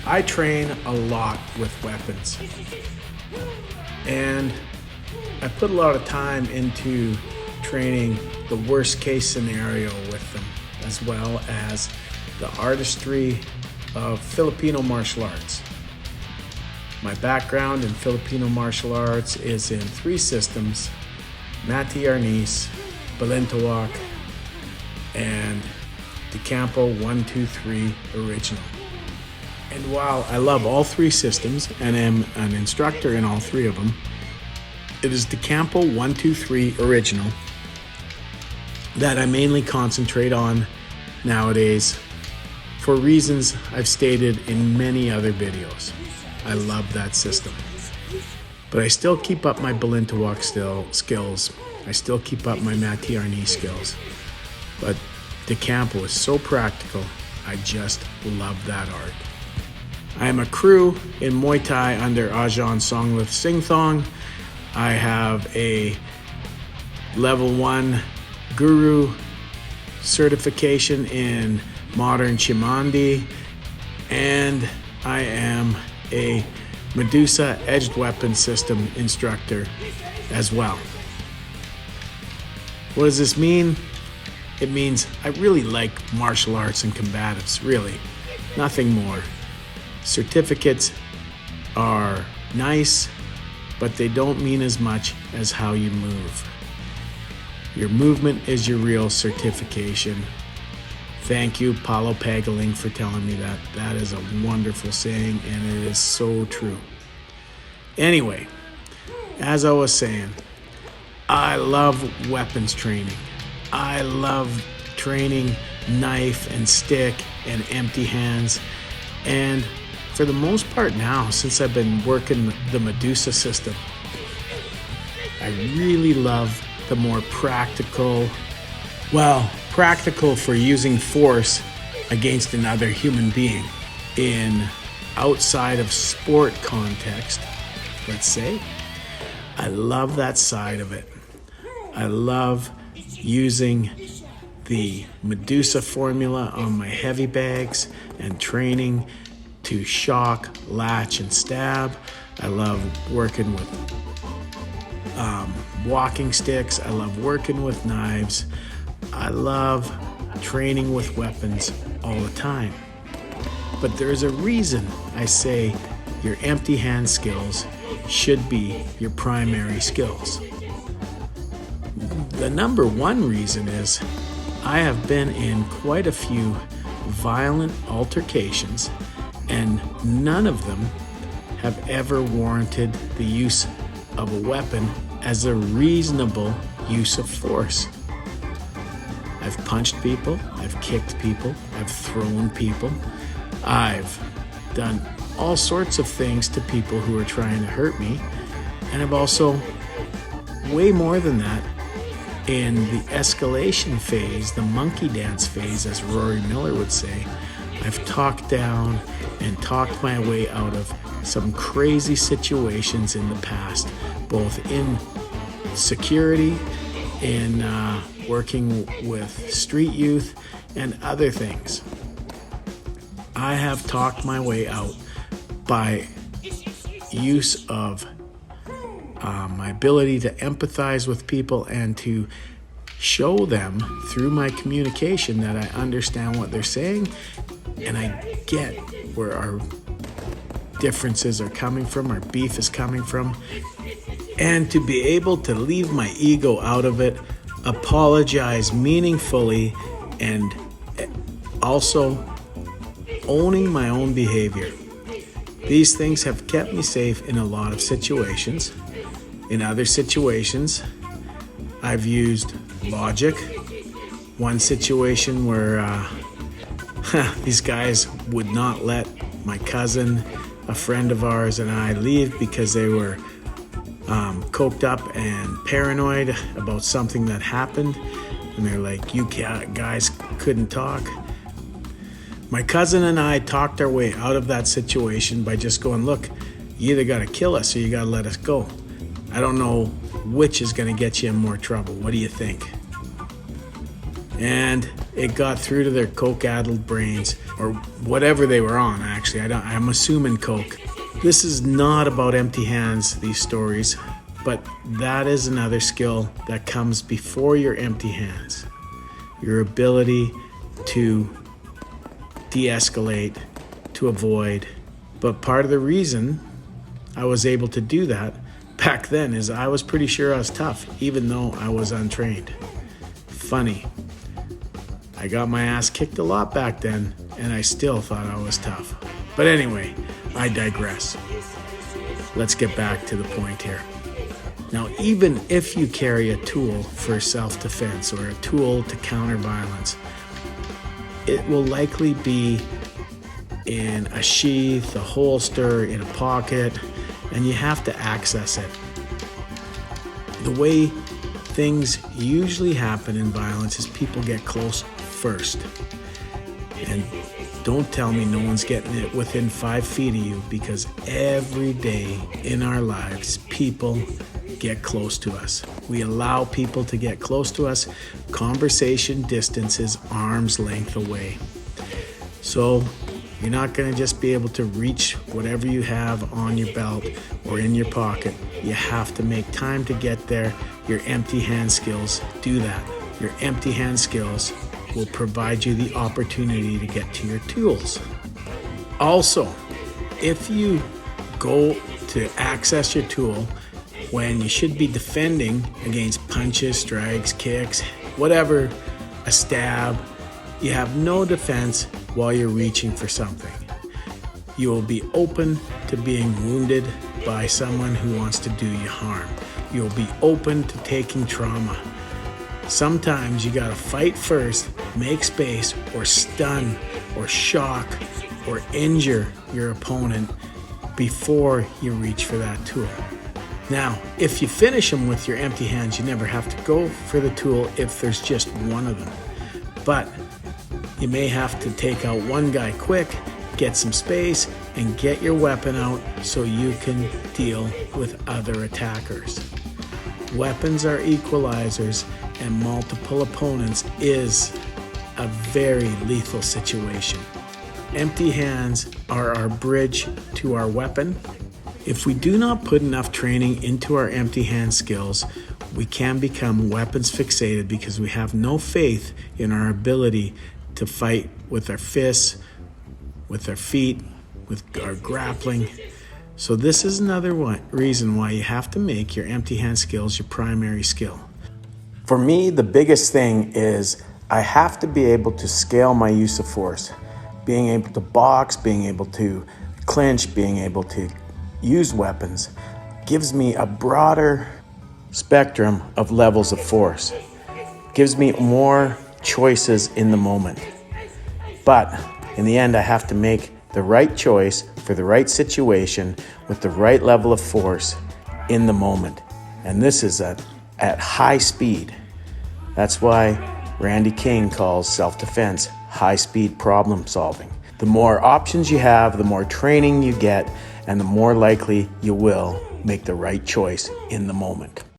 I train a lot with weapons, and I put a lot of time into training the worst case scenario with them, as well as the artistry of Filipino martial arts. My background in Filipino martial arts is in 3 systems: Mati Arnis, Balintawak, and De Campo 1, 2, 3 original. And while I love all 3 systems and am an instructor in all 3 of them, it is De Campo 1, 2, 3 original that I mainly concentrate on nowadays for reasons I've stated in many other videos. I love that system. But I still keep up my Balintawak skills. I still keep up my Mati Arnis skills. But De Campo is so practical, I just love that art. I am a crew in Muay Thai under Ajahn Songlith Singthong. I have a level 1 guru certification in modern Chimandi, and I am a Medusa edged weapon system instructor as well. What does this mean? It means I really like martial arts and combatives, really, nothing more. Certificates are nice, but they don't mean as much as how you move. Your movement is your real certification. Thank you, Paulo Pagaling, for telling me that. That is a wonderful saying, and it is so true. Anyway, as I was saying, I love weapons training. I love training knife and stick and empty hands. And for the most part now, since I've been working the Medusa system, I really love the more practical for using force against another human being in outside of sport context, let's say. I love that side of it. I love using the Medusa formula on my heavy bags and training to shock, latch, and stab. I love working with walking sticks. I love working with knives. I love training with weapons all the time. But there's a reason I say your empty hand skills should be your primary skills. The number 1 reason is I have been in quite a few violent altercations, and none of them have ever warranted the use of a weapon as a reasonable use of force. I've punched people, I've kicked people, I've thrown people, I've done all sorts of things to people who are trying to hurt me, and I've also, way more than that, in the escalation phase, the monkey dance phase, as Rory Miller would say, I've talked down and talked my way out of some crazy situations in the past, both in security, in working with street youth, and other things. I have talked my way out by use of my ability to empathize with people and to show them through my communication that I understand what they're saying and I get where our differences are coming from, our beef is coming from, and to be able to leave my ego out of it, apologize meaningfully, and also owning my own behavior. These things have kept me safe in a lot of situations. In other situations, I've used logic. One situation where these guys would not let my cousin, a friend of ours, and I leave because they were coked up and paranoid about something that happened. And they're like, you guys couldn't talk. My cousin and I talked our way out of that situation by just going, look, you either got to kill us or you got to let us go. I don't know which is going to get you in more trouble. What do you think? and it got through to their coke-addled brains, or whatever they were on. Actually, I'm assuming coke. This is not about empty hands, these stories, but that is another skill that comes before your empty hands. Your ability to de-escalate, to avoid. But part of the reason I was able to do that back then is I was pretty sure I was tough, even though I was untrained. Funny. I got my ass kicked a lot back then, and I still thought I was tough. But anyway, I digress. Let's get back to the point here. Now, even if you carry a tool for self-defense or a tool to counter violence, it will likely be in a sheath, a holster, in a pocket, and you have to access it. The way things usually happen in violence is people get close first. And don't tell me no one's getting it within 5 feet of you, because every day in our lives, people get close to us. We allow people to get close to us. Conversation distance is arm's length away. So you're not going to just be able to reach whatever you have on your belt or in your pocket. You have to make time to get there. Your empty hand skills do that. Your empty hand skills will provide you the opportunity to get to your tools. Also, if you go to access your tool when you should be defending against punches, strikes, kicks, whatever, a stab, you have no defense while you're reaching for something. You will be open to being wounded by someone who wants to do you harm. You'll be open to taking trauma. Sometimes you gotta fight first, make space, or stun, or shock, or injure your opponent before you reach for that tool. Now, if you finish them with your empty hands, you never have to go for the tool if there's just one of them. But you may have to take out one guy quick, get some space, and get your weapon out so you can deal with other attackers. Weapons are equalizers, and multiple opponents is a very lethal situation. Empty hands are our bridge to our weapon. If we do not put enough training into our empty hand skills, we can become weapons fixated because we have no faith in our ability to fight with our fists, with our feet, with our grappling. So this is another reason why you have to make your empty hand skills your primary skill. For me, the biggest thing is I have to be able to scale my use of force. Being able to box, being able to clinch, being able to use weapons gives me a broader spectrum of levels of force. Gives me more choices in the moment. But in the end, I have to make the right choice for the right situation with the right level of force in the moment. And this is at high speed. That's why Randy King calls self-defense high-speed problem solving. The more options you have, the more training you get, and the more likely you will make the right choice in the moment.